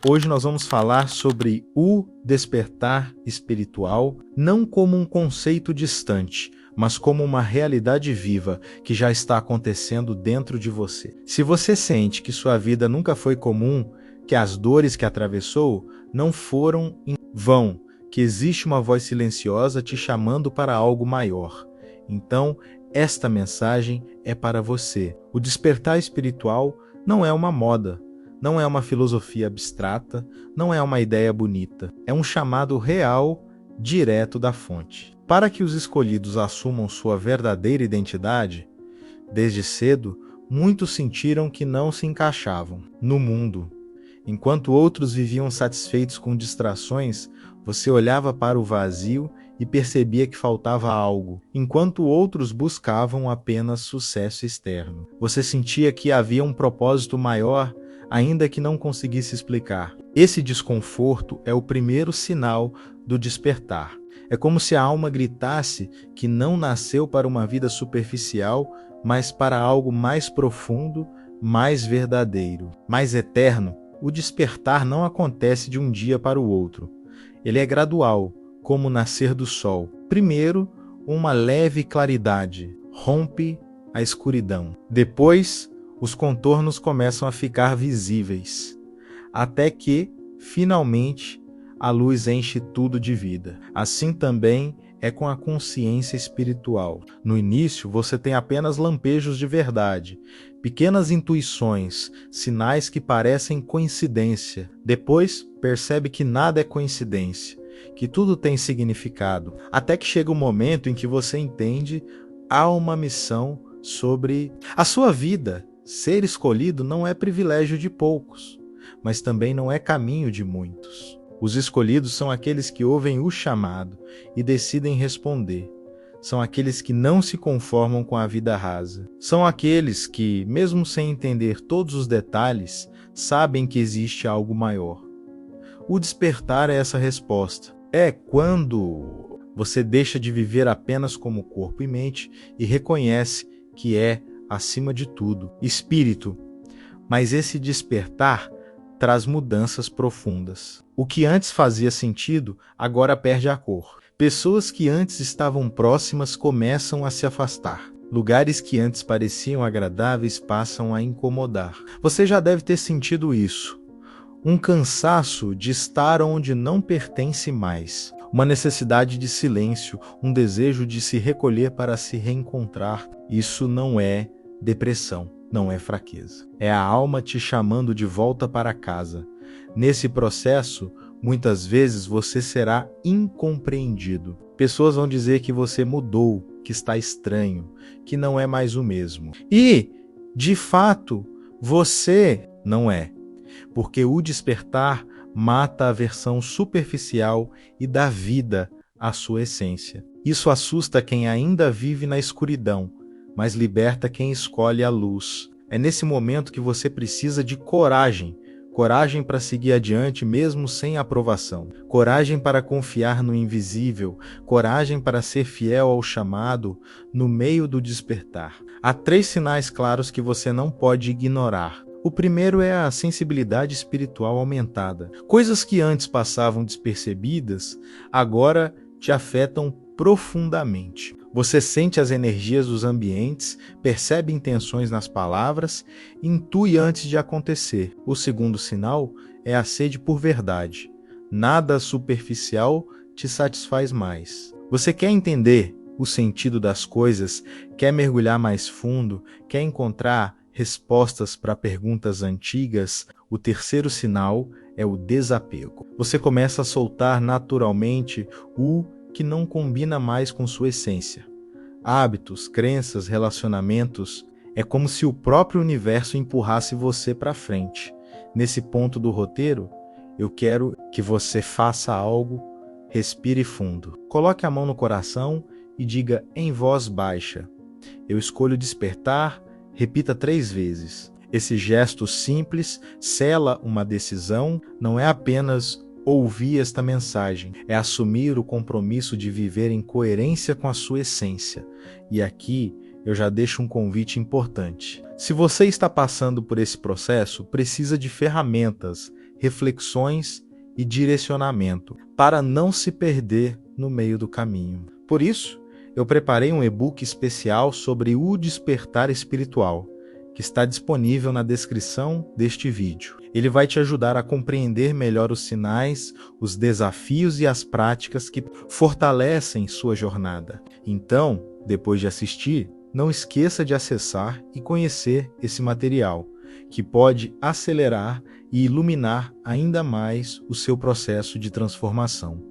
Hoje nós vamos falar sobre o despertar espiritual, não como um conceito distante, mas como uma realidade viva que já está acontecendo dentro de você. Se você sente que sua vida nunca foi comum, que as dores que atravessou não foram em vão, que existe uma voz silenciosa te chamando para algo maior, então esta mensagem é para você. O despertar espiritual não é uma moda, não é uma filosofia abstrata, não é uma ideia bonita. É um chamado real, direto da fonte. Para que os escolhidos assumam sua verdadeira identidade, desde cedo, muitos sentiram que não se encaixavam no mundo. Enquanto outros viviam satisfeitos com distrações, você olhava para o vazio e percebia que faltava algo, enquanto outros buscavam apenas sucesso externo. Você sentia que havia um propósito maior, ainda que não conseguisse explicar. Esse desconforto é o primeiro sinal do despertar. É como se a alma gritasse que não nasceu para uma vida superficial, mas para algo mais profundo, mais verdadeiro, mais eterno. O despertar não acontece de um dia para o outro. Ele é gradual, como o nascer do sol. Primeiro, uma leve claridade rompe a escuridão. Depois, os contornos começam a ficar visíveis, até que, finalmente, a luz enche tudo de vida. Assim também é com a consciência espiritual. No início, você tem apenas lampejos de verdade, pequenas intuições, sinais que parecem coincidência. Depois, percebe que nada é coincidência, que tudo tem significado, até que chega o momento em que você entende há uma missão sobre a sua vida. Ser escolhido não é privilégio de poucos, mas também não é caminho de muitos. Os escolhidos são aqueles que ouvem o chamado e decidem responder. São aqueles que não se conformam com a vida rasa. São aqueles que, mesmo sem entender todos os detalhes, sabem que existe algo maior. O despertar é essa resposta. É quando você deixa de viver apenas como corpo e mente e reconhece que é, acima de tudo, espírito. Mas esse despertar traz mudanças profundas. O que antes fazia sentido, agora perde a cor. Pessoas que antes estavam próximas começam a se afastar. Lugares que antes pareciam agradáveis passam a incomodar. Você já deve ter sentido isso. Um cansaço de estar onde não pertence mais. Uma necessidade de silêncio, um desejo de se recolher para se reencontrar. Isso não é depressão, não é fraqueza. É a alma te chamando de volta para casa. Nesse processo, muitas vezes você será incompreendido. Pessoas vão dizer que você mudou, que está estranho, que não é mais o mesmo. E, de fato, você não é. Porque o despertar mata a versão superficial e dá vida à sua essência. Isso assusta quem ainda vive na escuridão, mas liberta quem escolhe a luz. É nesse momento que você precisa de coragem. Coragem para seguir adiante mesmo sem aprovação. Coragem para confiar no invisível. Coragem para ser fiel ao chamado no meio do despertar. Há 3 sinais claros que você não pode ignorar. O primeiro é a sensibilidade espiritual aumentada. Coisas que antes passavam despercebidas, agora te afetam profundamente. Você sente as energias dos ambientes, percebe intenções nas palavras, intui antes de acontecer. O segundo sinal é a sede por verdade. Nada superficial te satisfaz mais. Você quer entender o sentido das coisas, quer mergulhar mais fundo, quer encontrar respostas para perguntas antigas. O terceiro sinal é o desapego. Você começa a soltar naturalmente o que não combina mais com sua essência. Hábitos, crenças, relacionamentos, é como se o próprio universo empurrasse você para frente. Nesse ponto do roteiro, eu quero que você faça algo, respire fundo. Coloque a mão no coração e diga em voz baixa: eu escolho despertar. Repita 3 vezes. Esse gesto simples sela uma decisão, não é apenas ouvir esta mensagem, é assumir o compromisso de viver em coerência com a sua essência. E aqui eu já deixo um convite importante. Se você está passando por esse processo, precisa de ferramentas, reflexões e direcionamento, para não se perder no meio do caminho. Por isso, eu preparei um e-book especial sobre o despertar espiritual, que está disponível na descrição deste vídeo. Ele vai te ajudar a compreender melhor os sinais, os desafios e as práticas que fortalecem sua jornada. Então, depois de assistir, não esqueça de acessar e conhecer esse material, que pode acelerar e iluminar ainda mais o seu processo de transformação.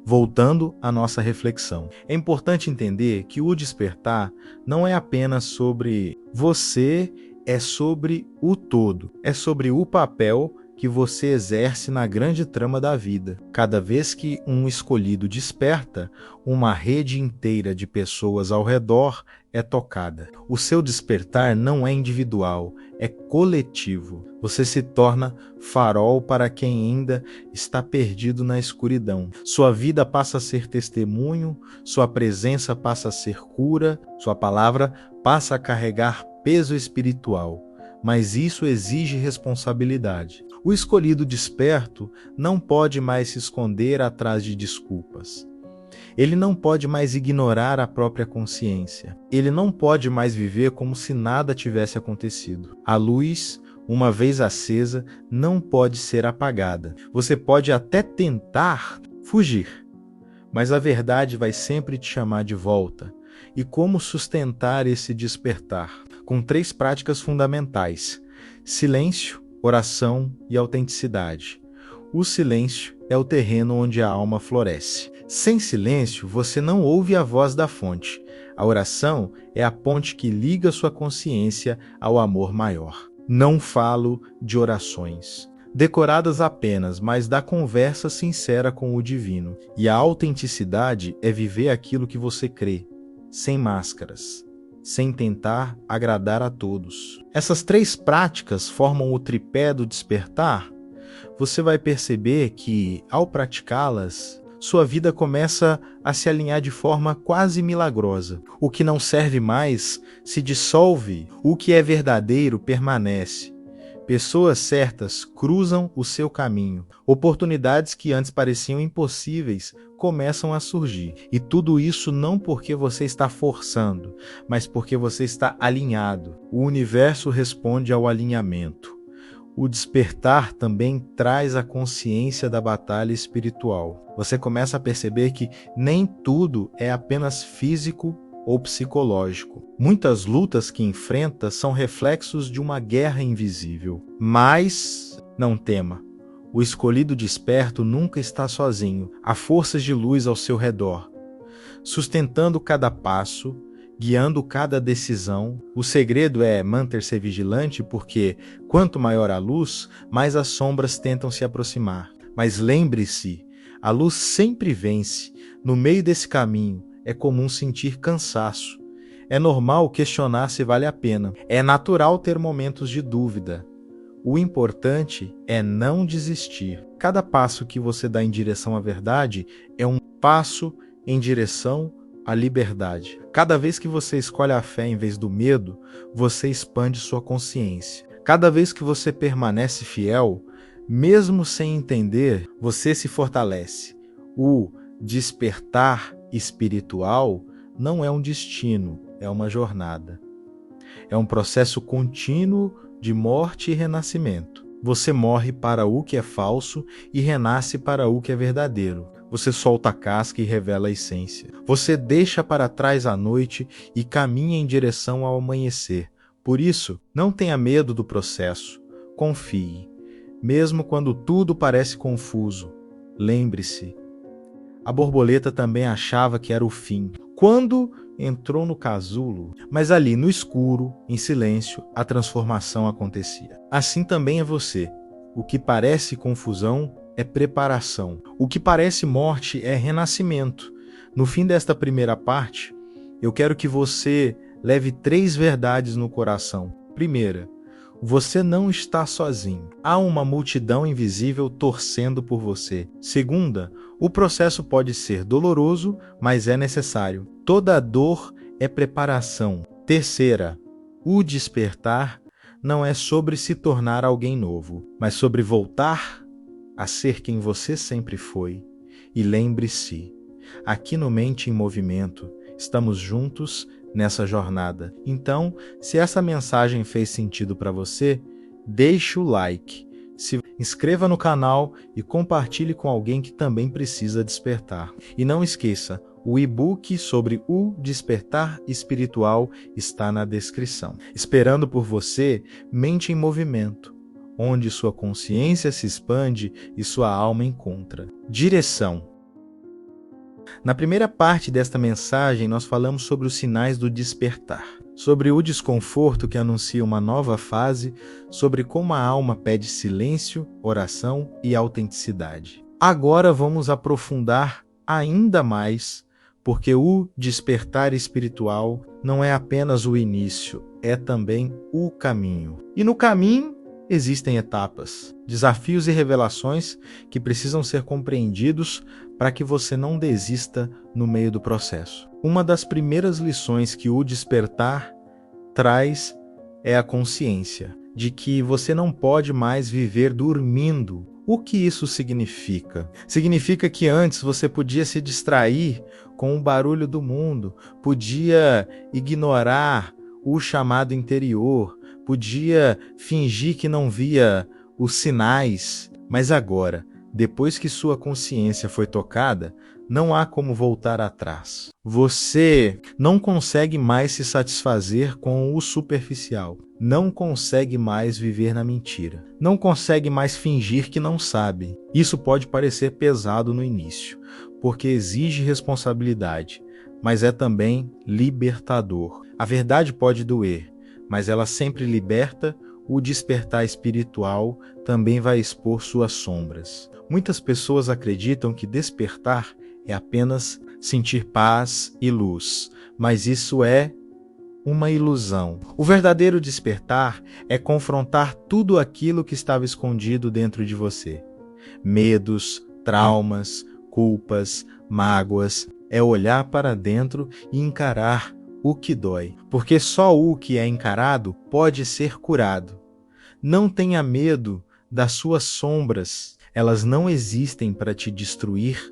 Voltando à nossa reflexão, é importante entender que o despertar não é apenas sobre você, é sobre o todo, é sobre o papel que você exerce na grande trama da vida. Cada vez que um escolhido desperta, uma rede inteira de pessoas ao redor é tocada. O seu despertar não é individual, é coletivo. Você se torna farol para quem ainda está perdido na escuridão. Sua vida passa a ser testemunho, sua presença passa a ser cura, sua palavra passa a carregar peso espiritual. Mas isso exige responsabilidade. O escolhido desperto não pode mais se esconder atrás de desculpas. Ele não pode mais ignorar a própria consciência. Ele não pode mais viver como se nada tivesse acontecido. A luz, uma vez acesa, não pode ser apagada. Você pode até tentar fugir, mas a verdade vai sempre te chamar de volta. E como sustentar esse despertar? Com 3 práticas fundamentais: silêncio, oração e autenticidade. O silêncio é o terreno onde a alma floresce. Sem silêncio, você não ouve a voz da fonte. A oração é a ponte que liga sua consciência ao amor maior. Não falo de orações decoradas apenas, mas da conversa sincera com o divino. E a autenticidade é viver aquilo que você crê, sem máscaras, sem tentar agradar a todos. Essas 3 práticas formam o tripé do despertar. Você vai perceber que, ao praticá-las, sua vida começa a se alinhar de forma quase milagrosa. O que não serve mais se dissolve, o que é verdadeiro permanece. Pessoas certas cruzam o seu caminho. Oportunidades que antes pareciam impossíveis começam a surgir. E tudo isso não porque você está forçando, mas porque você está alinhado. O universo responde ao alinhamento. O despertar também traz a consciência da batalha espiritual. Você começa a perceber que nem tudo é apenas físico ou psicológico. Muitas lutas que enfrenta são reflexos de uma guerra invisível. Mas não tema. O escolhido desperto nunca está sozinho. Há forças de luz ao seu redor, sustentando cada passo, guiando cada decisão. O segredo é manter-se vigilante, porque quanto maior a luz, mais as sombras tentam se aproximar. Mas lembre-se, a luz sempre vence. No meio desse caminho, é comum sentir cansaço. É normal questionar se vale a pena. É natural ter momentos de dúvida. O importante é não desistir. Cada passo que você dá em direção à verdade é um passo em direção à liberdade. Cada vez que você escolhe a fé em vez do medo, você expande sua consciência. Cada vez que você permanece fiel, mesmo sem entender, você se fortalece. O despertar espiritual não é um destino, é uma jornada. É um processo contínuo de morte e renascimento. Você morre para o que é falso e renasce para o que é verdadeiro. Você solta a casca e revela a essência. Você deixa para trás a noite e caminha em direção ao amanhecer. Por isso, não tenha medo do processo. Confie. Mesmo quando tudo parece confuso, lembre-se. A borboleta também achava que era o fim, quando entrou no casulo, mas ali no escuro, em silêncio, a transformação acontecia. Assim também é você. O que parece confusão é preparação. O que parece morte é renascimento. No fim desta primeira parte, eu quero que você leve 3 verdades no coração. Primeira, você não está sozinho. Há uma multidão invisível torcendo por você. Segunda, o processo pode ser doloroso, mas é necessário. Toda dor é preparação. Terceira, o despertar não é sobre se tornar alguém novo, mas sobre voltar a ser quem você sempre foi. E lembre-se, aqui no Mente em Movimento, estamos juntos nessa jornada. Então, se essa mensagem fez sentido para você, deixe o like, se inscreva no canal e compartilhe com alguém que também precisa despertar. E não esqueça, o e-book sobre o despertar espiritual está na descrição. Esperando por você, Mente em Movimento, onde sua consciência se expande e sua alma encontra direção. Na primeira parte desta mensagem, nós falamos sobre os sinais do despertar, sobre o desconforto que anuncia uma nova fase, sobre como a alma pede silêncio, oração e autenticidade. Agora vamos aprofundar ainda mais, porque o despertar espiritual não é apenas o início, é também o caminho. E no caminho existem etapas, desafios e revelações que precisam ser compreendidos para que você não desista no meio do processo. Uma das primeiras lições que o despertar traz é a consciência de que você não pode mais viver dormindo. O que isso significa? Significa que antes você podia se distrair com o barulho do mundo, podia ignorar o chamado interior, podia fingir que não via os sinais, mas agora, depois que sua consciência foi tocada, não há como voltar atrás. Você não consegue mais se satisfazer com o superficial, não consegue mais viver na mentira, não consegue mais fingir que não sabe. Isso pode parecer pesado no início, porque exige responsabilidade, mas é também libertador. A verdade pode doer, mas ela sempre liberta. O despertar espiritual também vai expor suas sombras. Muitas pessoas acreditam que despertar é apenas sentir paz e luz, mas isso é uma ilusão. O verdadeiro despertar é confrontar tudo aquilo que estava escondido dentro de você. Medos, traumas, culpas, mágoas. É olhar para dentro e encarar o que dói, porque só o que é encarado pode ser curado. Não tenha medo das suas sombras. Elas não existem para te destruir,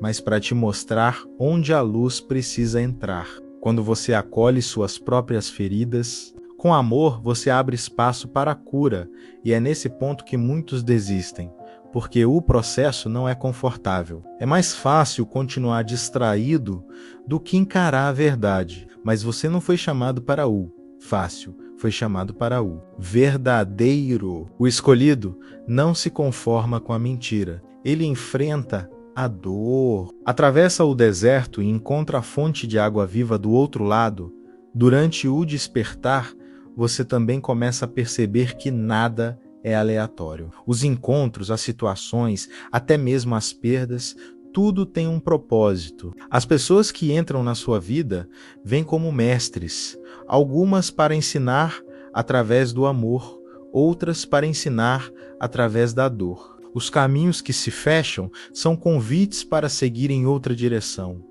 mas para te mostrar onde a luz precisa entrar. Quando você acolhe suas próprias feridas, com amor você abre espaço para a cura, e é nesse ponto que muitos desistem, porque o processo não é confortável. É mais fácil continuar distraído do que encarar a verdade, mas você não foi chamado para o fácil, foi chamado para o verdadeiro. O escolhido não se conforma com a mentira, ele enfrenta a dor, atravessa o deserto e encontra a fonte de água viva do outro lado. Durante o despertar, você também começa a perceber que nada é aleatório. Os encontros, as situações, até mesmo as perdas, tudo tem um propósito. As pessoas que entram na sua vida vêm como mestres, algumas para ensinar através do amor, outras para ensinar através da dor. Os caminhos que se fecham são convites para seguir em outra direção.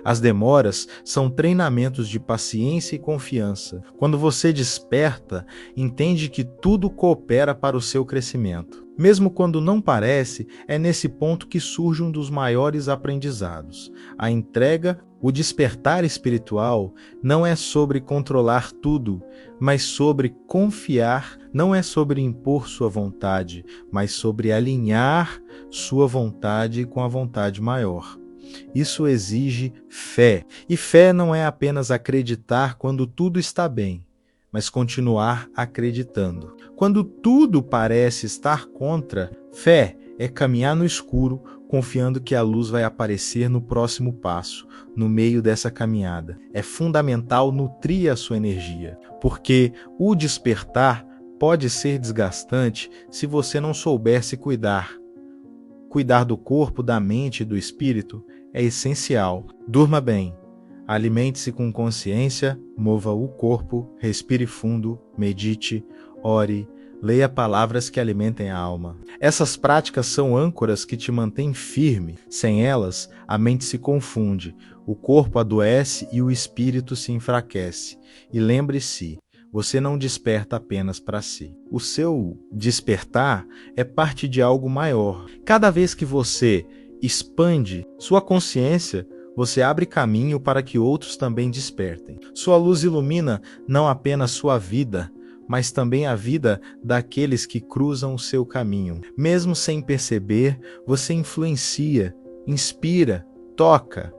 As demoras são treinamentos de paciência e confiança. Quando você desperta, entende que tudo coopera para o seu crescimento. Mesmo quando não parece, é nesse ponto que surge um dos maiores aprendizados. A entrega, o despertar espiritual, não é sobre controlar tudo, mas sobre confiar. Não é sobre impor sua vontade, mas sobre alinhar sua vontade com a vontade maior. Isso exige fé. E fé não é apenas acreditar quando tudo está bem, mas continuar acreditando. Quando tudo parece estar contra, fé é caminhar no escuro, confiando que a luz vai aparecer no próximo passo, no meio dessa caminhada. É fundamental nutrir a sua energia, porque o despertar pode ser desgastante se você não souber se cuidar. Cuidar do corpo, da mente e do espírito é essencial. Durma bem, alimente-se com consciência, mova o corpo, respire fundo, medite, ore, leia palavras que alimentem a alma. Essas práticas são âncoras que te mantêm firme. Sem elas, a mente se confunde, o corpo adoece e o espírito se enfraquece. E lembre-se, Você não desperta apenas para si. O seu despertar é parte de algo maior. Cada vez que você expande sua consciência, você abre caminho para que outros também despertem. Sua luz ilumina não apenas sua vida, mas também a vida daqueles que cruzam o seu caminho. Mesmo sem perceber, você influencia, inspira, toca.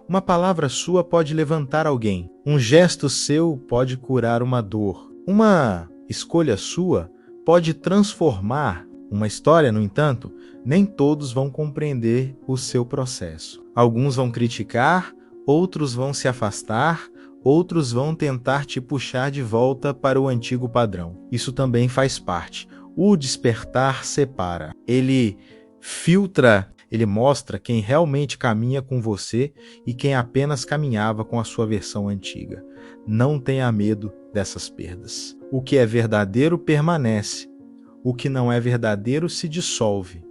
Uma palavra sua pode levantar alguém. Um gesto seu pode curar uma dor. Uma escolha sua pode transformar uma história. No entanto, nem todos vão compreender o seu processo. Alguns vão criticar, outros vão se afastar, outros vão tentar te puxar de volta para o antigo padrão. Isso também faz parte. O despertar separa. Ele filtra, ele mostra quem realmente caminha com você e quem apenas caminhava com a sua versão antiga. Não tenha medo dessas perdas. O que é verdadeiro permanece. O que não é verdadeiro se dissolve.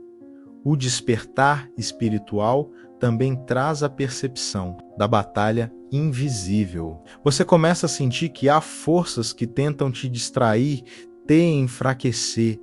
O despertar espiritual também traz a percepção da batalha invisível. Você começa a sentir que há forças que tentam te distrair, te enfraquecer,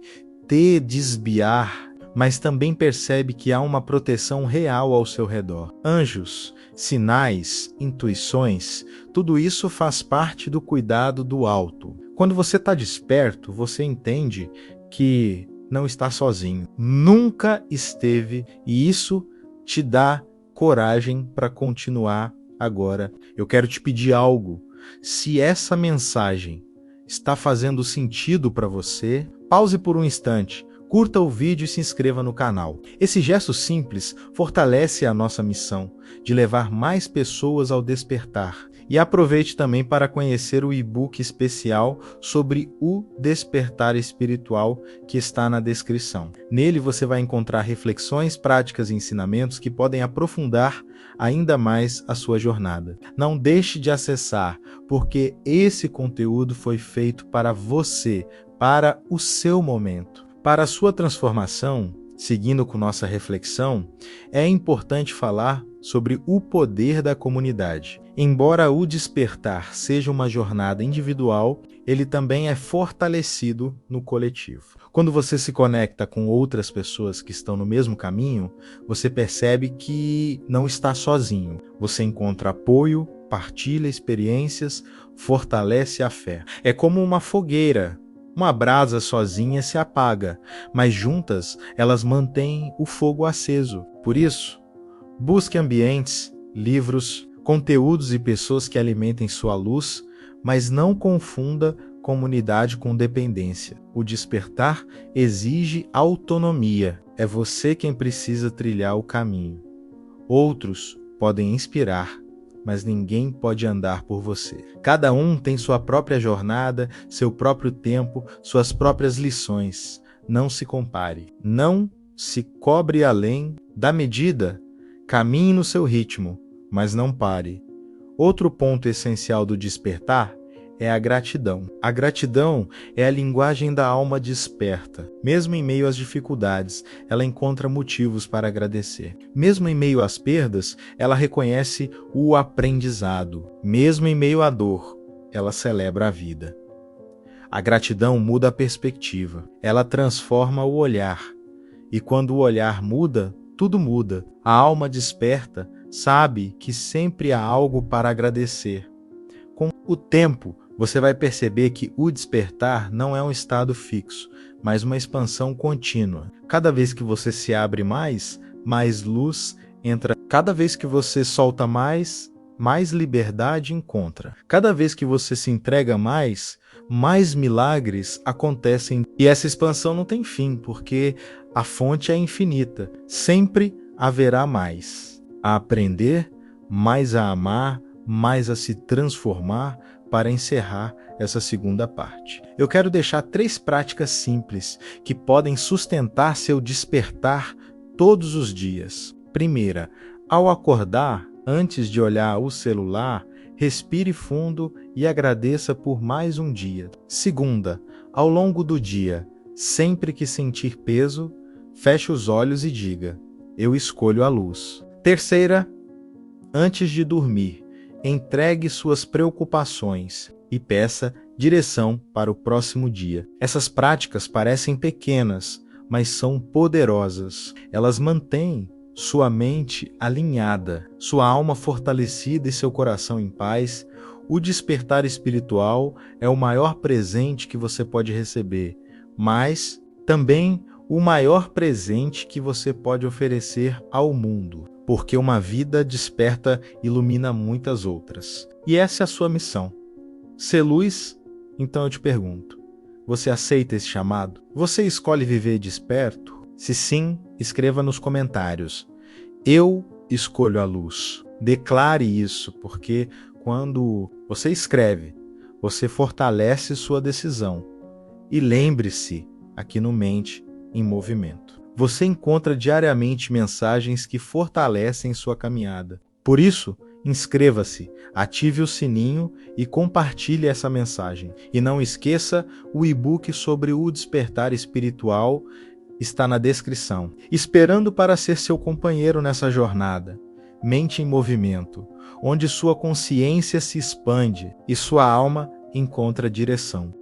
te desviar, mas também percebe que há uma proteção real ao seu redor. Anjos, sinais, intuições, tudo isso faz parte do cuidado do alto. Quando você está desperto, você entende que não está sozinho. Nunca esteve, e isso te dá coragem para continuar agora. Eu quero te pedir algo. Se essa mensagem está fazendo sentido para você, pause por um instante, curta o vídeo e se inscreva no canal. Esse gesto simples fortalece a nossa missão de levar mais pessoas ao despertar. E aproveite também para conhecer o e-book especial sobre o despertar espiritual que está na descrição. Nele você vai encontrar reflexões, práticas e ensinamentos que podem aprofundar ainda mais a sua jornada. Não deixe de acessar, porque esse conteúdo foi feito para você, para o seu momento. Para a sua transformação, seguindo com nossa reflexão, é importante falar sobre o poder da comunidade. Embora o despertar seja uma jornada individual, ele também é fortalecido no coletivo. Quando você se conecta com outras pessoas que estão no mesmo caminho, você percebe que não está sozinho. Você encontra apoio, partilha experiências, fortalece a fé. É como uma fogueira. Uma brasa sozinha se apaga, mas juntas elas mantêm o fogo aceso. Por isso, busque ambientes, livros, conteúdos e pessoas que alimentem sua luz, mas não confunda comunidade com dependência. O despertar exige autonomia. É você quem precisa trilhar o caminho. Outros podem inspirar, mas ninguém pode andar por você. Cada um tem sua própria jornada, seu próprio tempo, suas próprias lições. Não se compare. Não se cobre além da medida. Caminhe no seu ritmo, mas não pare. Outro ponto essencial do despertar é a gratidão. A gratidão é a linguagem da alma desperta. Mesmo em meio às dificuldades, ela encontra motivos para agradecer. Mesmo em meio às perdas, ela reconhece o aprendizado. Mesmo em meio à dor, ela celebra a vida. A gratidão muda a perspectiva. Ela transforma o olhar. E quando o olhar muda, tudo muda. A alma desperta sabe que sempre há algo para agradecer. Com o tempo, você vai perceber que o despertar não é um estado fixo, mas uma expansão contínua. Cada vez que você se abre mais luz entra. Cada vez que você solta mais liberdade encontra. Cada vez que você se entrega mais milagres acontecem. E essa expansão não tem fim, porque a fonte é infinita. Sempre haverá mais a aprender, mais a amar, mais a se transformar. Para encerrar essa segunda parte, eu quero deixar 3 práticas simples que podem sustentar seu despertar todos os dias. Primeira, ao acordar, antes de olhar o celular, respire fundo e agradeça por mais um dia. Segunda, ao longo do dia, sempre que sentir peso, feche os olhos e diga: eu escolho a luz. Terceira, antes de dormir, entregue suas preocupações, e peça direção para o próximo dia. Essas práticas parecem pequenas, mas são poderosas. Elas mantêm sua mente alinhada, sua alma fortalecida e seu coração em paz. O despertar espiritual é o maior presente que você pode receber, mas também o maior presente que você pode oferecer ao mundo, porque uma vida desperta ilumina muitas outras. E essa é a sua missão. Ser luz? Então eu te pergunto, você aceita esse chamado? Você escolhe viver desperto? Se sim, escreva nos comentários. Eu escolho a luz. Declare isso, porque quando você escreve, você fortalece sua decisão. E lembre-se, aqui no Mente em Movimento, você encontra diariamente mensagens que fortalecem sua caminhada. Por isso, inscreva-se, ative o sininho e compartilhe essa mensagem. E não esqueça, o e-book sobre o despertar espiritual está na descrição, esperando para ser seu companheiro nessa jornada. Mente em Movimento, onde sua consciência se expande e sua alma encontra direção.